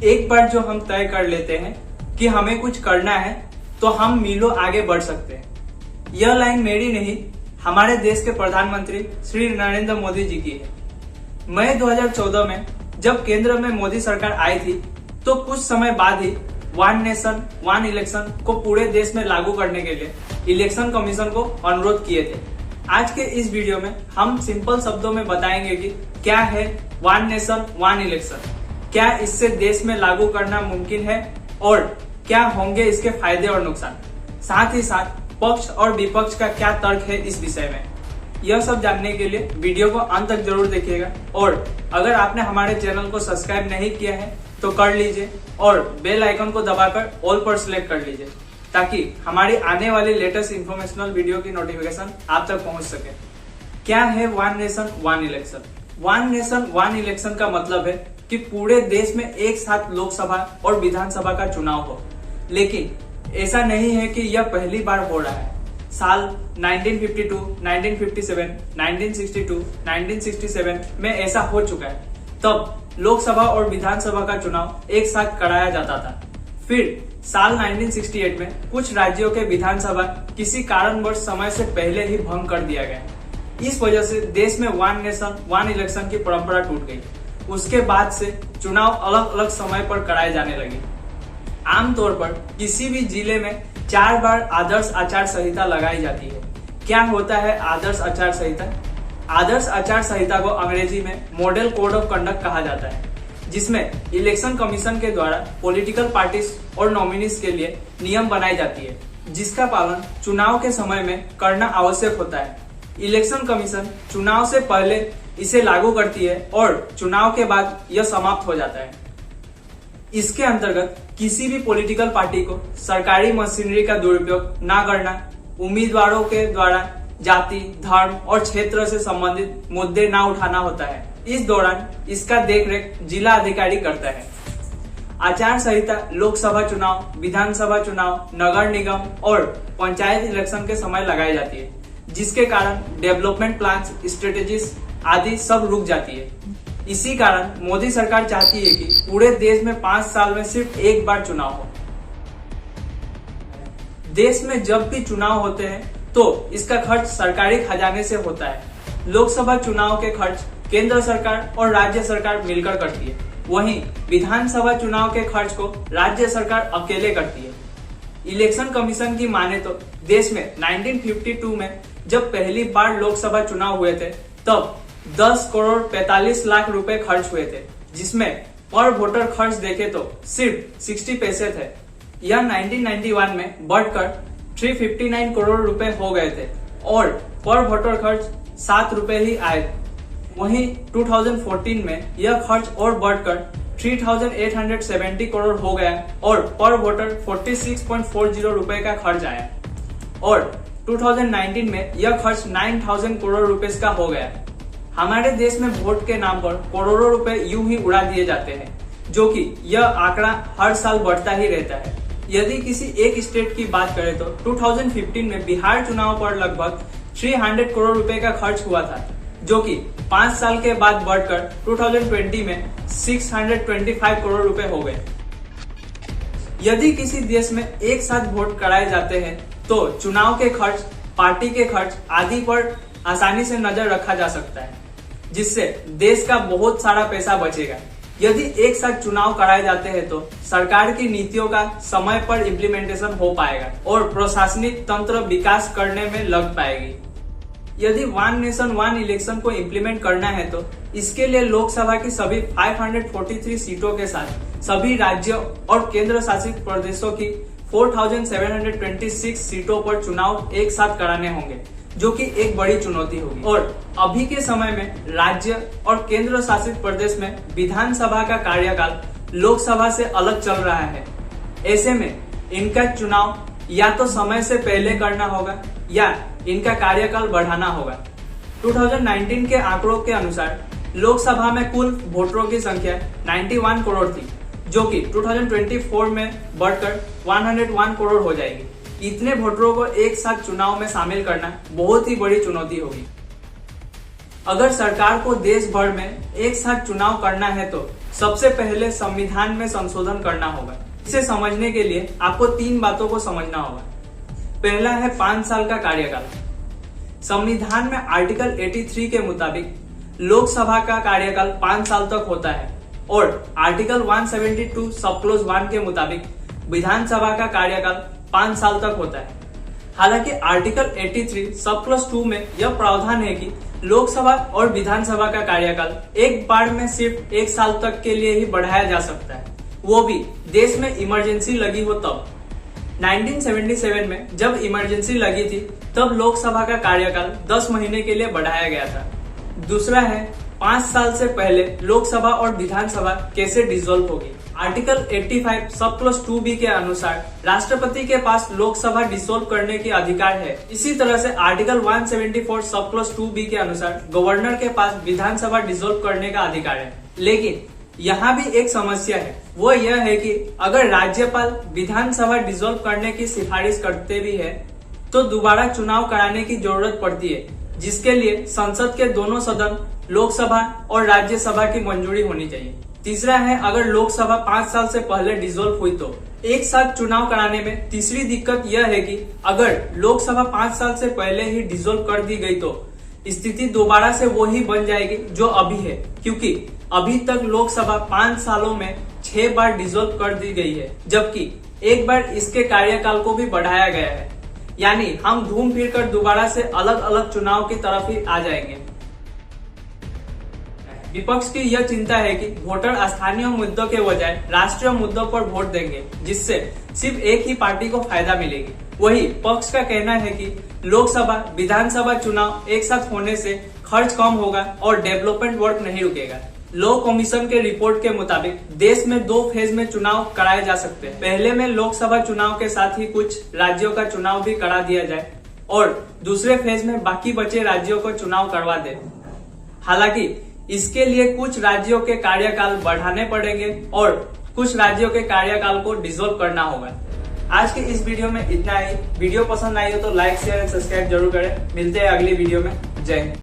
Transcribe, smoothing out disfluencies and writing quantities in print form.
एक बार जो हम तय कर लेते हैं कि हमें कुछ करना है तो हम मीलों आगे बढ़ सकते हैं। यह लाइन मेरी नहीं, हमारे देश के प्रधानमंत्री श्री नरेंद्र मोदी जी की है। मई 2014 में जब केंद्र में मोदी सरकार आई थी तो कुछ समय बाद ही वन नेशन वन इलेक्शन को पूरे देश में लागू करने के लिए इलेक्शन कमीशन को अनुरोध किए थे। आज के इस वीडियो में हम सिंपल शब्दों में बताएंगे कि क्या है वन नेशन वन इलेक्शन, क्या इससे देश में लागू करना मुमकिन है और क्या होंगे इसके फायदे और नुकसान, साथ ही साथ पक्ष और विपक्ष का क्या तर्क है इस विषय में। यह सब जानने के लिए वीडियो को अंत तक जरूर देखिएगा और अगर आपने हमारे चैनल को सब्सक्राइब नहीं किया है तो कर लीजिए और बेल आइकन को दबाकर ऑल पर सिलेक्ट कर लीजिए ताकि हमारी आने वाली लेटेस्ट इंफॉर्मेशनल वीडियो की नोटिफिकेशन आप तक पहुंच सके। क्या है one nation one election? One nation one election का मतलब है कि पूरे देश में एक साथ लोकसभा और विधानसभा का चुनाव हो, लेकिन ऐसा नहीं है कि यह पहली बार हो रहा है। साल 1952, 1957, 1962, 1967 में ऐसा हो चुका है। तब लोकसभा और विधानसभा का चुनाव एक साथ कराया जाता था। फिर साल 1968 में कुछ राज्यों के विधानसभा किसी कारणवश समय से पहले ही भंग कर दिया गया। इस वजह से देश में वन नेशन वन इलेक्शन की परंपरा टूट गई। उसके बाद से चुनाव अलग अलग समय पर कराए जाने लगे। आमतौर पर किसी भी जिले में 4 बार आदर्श आचार संहिता लगाई जाती है। क्या होता है आदर्श आचार संहिता? आदर्श आचार संहिता को अंग्रेजी में मॉडल कोड ऑफ कंडक्ट कहा जाता है, जिसमें इलेक्शन कमीशन के द्वारा पॉलिटिकल पार्टीज और नॉमिनीज के लिए नियम बनाई जाती है, जिसका पालन चुनाव के समय में करना आवश्यक होता है। इलेक्शन कमीशन चुनाव से पहले इसे लागू करती है और चुनाव के बाद यह समाप्त हो जाता है। इसके अंतर्गत किसी भी पॉलिटिकल पार्टी को सरकारी मशीनरी का दुरुपयोग न करना, उम्मीदवारों के द्वारा जाति, धर्म और क्षेत्र से संबंधित मुद्दे न उठाना होता है। इस दौरान इसका देखरेख जिला अधिकारी करता है। आचार संहिता लोकसभा चुनाव, विधानसभा चुनाव, नगर निगम और पंचायत इलेक्शन के समय लगाई जाती है, जिसके कारण डेवलपमेंट प्लान्स, स्ट्रेटेजीज आदि सब रुक जाती है। इसी कारण मोदी सरकार चाहती है कि पूरे देश में 5 साल में सिर्फ एक बार चुनाव हो। देश में जब भी चुनाव होते हैं तो इसका खर्च सरकारी खजाने से होता है। लोकसभा चुनाव के खर्च केंद्र सरकार और राज्य सरकार मिलकर करती है, वहीं विधानसभा चुनाव के खर्च को राज्य सरकार अकेले करती है। इलेक्शन कमीशन की माने तो देश में 1952 में जब पहली बार लोकसभा चुनाव हुए थे तब 10 करोड़ 45 लाख रुपए खर्च हुए थे, जिसमें पर वोटर खर्च देखे तो सिर्फ 60 पैसे थे। यह 1991 में बढ़कर 359 करोड़ रुपए हो गए थे और पर वोटर खर्च 7 रुपए ही आए थे। वहीं 2014 में यह खर्च और बढ़कर 3870 करोड़ हो गया और पर वोटर 46.40 रुपए का खर्च आया और 2019 में यह खर्च 9000 करोड़ रुपए का हो गया। हमारे देश में वोट के नाम पर करोड़ों रुपए यूं ही उड़ा दिए जाते हैं, जो कि यह आंकड़ा हर साल बढ़ता ही रहता है। यदि किसी एक स्टेट की बात करें तो 2015 में बिहार चुनाव पर लगभग 300 करोड़ रुपए का खर्च हुआ था, जो कि 5 साल के बाद बढ़कर 2020 में 625 करोड़ रुपए हो गए। यदि किसी देश में एक साथ वोट कराए जाते हैं तो चुनाव के खर्च, पार्टी के खर्च आदि पर आसानी से नजर रखा जा सकता है, जिससे देश का बहुत सारा पैसा बचेगा। यदि एक साथ चुनाव कराए जाते हैं तो सरकार की नीतियों का समय पर इम्प्लीमेंटेशन हो पाएगा और प्रशासनिक तंत्र विकास करने में लग पाएगी। यदि वन नेशन वन इलेक्शन को इम्प्लीमेंट करना है तो इसके लिए लोकसभा की सभी 543 सीटों के साथ सभी राज्यों और केंद्र शासित प्रदेशों की 4726 सीटों पर चुनाव एक साथ कराने होंगे, जो कि एक बड़ी चुनौती होगी। और अभी के समय में राज्य और केंद्र शासित प्रदेश में विधानसभा का कार्यकाल लोकसभा से अलग चल रहा है। ऐसे में इनका चुनाव या तो समय से पहले करना होगा या इनका कार्यकाल बढ़ाना होगा। 2019 के आंकड़ों के अनुसार लोकसभा में कुल वोटरों की संख्या 91 करोड़ थी, जो कि 2024 में बढ़कर 101 करोड़ हो जाएगी। इतने वोटरों को एक साथ चुनाव में शामिल करना बहुत ही बड़ी चुनौती होगी। अगर सरकार को देश भर में एक साथ चुनाव करना है तो सबसे पहले संविधान में संशोधन करना होगा। इसे समझने के लिए आपको 3 बातों को समझना होगा। पहला है 5 साल का कार्यकाल। संविधान में आर्टिकल 83 के मुताबिक लोकसभा का कार्यकाल 5 साल तक होता है और आर्टिकल 172 सब क्लोज 1 के मुताबिक विधानसभा का कार्यकाल 5 साल तक होता है। हालांकि आर्टिकल 83 सब क्लोज 2 में यह प्रावधान है कि लोकसभा और विधानसभा का कार्यकाल एक बार में सिर्फ 1 साल तक के लिए ही बढ़ाया जा सकता है, वो भी देश में इमरजेंसी लगी हो तब। 1977 में जब इमरजेंसी लगी थी तब लोकसभा का कार्यकाल 10 महीने के लिए बढ़ाया गया था। दूसरा है 5 साल से पहले लोकसभा और विधानसभा कैसे डिसॉल्व होगी। आर्टिकल 85 सब क्लोज 2B के अनुसार राष्ट्रपति के पास लोकसभा डिसॉल्व करने की अधिकार है। इसी तरह से आर्टिकल 174 सब क्लोज 2B के अनुसार गवर्नर के पास विधानसभा डिसॉल्व करने का अधिकार है। लेकिन यहाँ भी एक समस्या है, वो यह है कि अगर राज्यपाल विधानसभा डिसॉल्व करने की सिफारिश करते भी है तो दोबारा चुनाव कराने की जरूरत पड़ती है, जिसके लिए संसद के दोनों सदन लोकसभा और राज्यसभा की मंजूरी होनी चाहिए। तीसरा है अगर लोकसभा 5 साल से पहले डिसॉल्व हुई तो एक साथ चुनाव कराने में तीसरी दिक्कत यह है कि अगर लोकसभा 5 साल से पहले ही डिसॉल्व कर दी गई तो स्थिति दोबारा से वही बन जाएगी जो अभी है, क्योंकि अभी तक लोकसभा 5 सालों में 6 बार डिसॉल्व कर दी गई है, जबकि एक बार इसके कार्यकाल को भी बढ़ाया गया है। यानी हम घूम फिर कर दोबारा से अलग अलग चुनाव की तरफ ही आ जाएंगे। विपक्ष की यह चिंता है कि वोटर स्थानीय मुद्दों के बजाय राष्ट्रीय मुद्दों पर वोट देंगे, जिससे सिर्फ एक ही पार्टी को फायदा मिलेगी। वही पक्ष का कहना है कि लोकसभा विधानसभा चुनाव एक साथ होने से खर्च कम होगा और डेवलपमेंट वर्क नहीं रुकेगा। लॉ कमीशन के रिपोर्ट के मुताबिक देश में 2 फेज में चुनाव कराए जा सकते हैं। पहले में लोकसभा चुनाव के साथ ही कुछ राज्यों का चुनाव भी करा दिया जाए और दूसरे फेज में बाकी बचे राज्यों को चुनाव करवा दे। हालांकि इसके लिए कुछ राज्यों के कार्यकाल बढ़ाने पड़ेंगे और कुछ राज्यों के कार्यकाल को डिसॉल्व करना होगा। आज के इस वीडियो में इतना ही। वीडियो पसंद आई हो तो लाइक शेयर एंड सब्सक्राइब जरूर करें। मिलते हैं अगली वीडियो में। जय हिंद।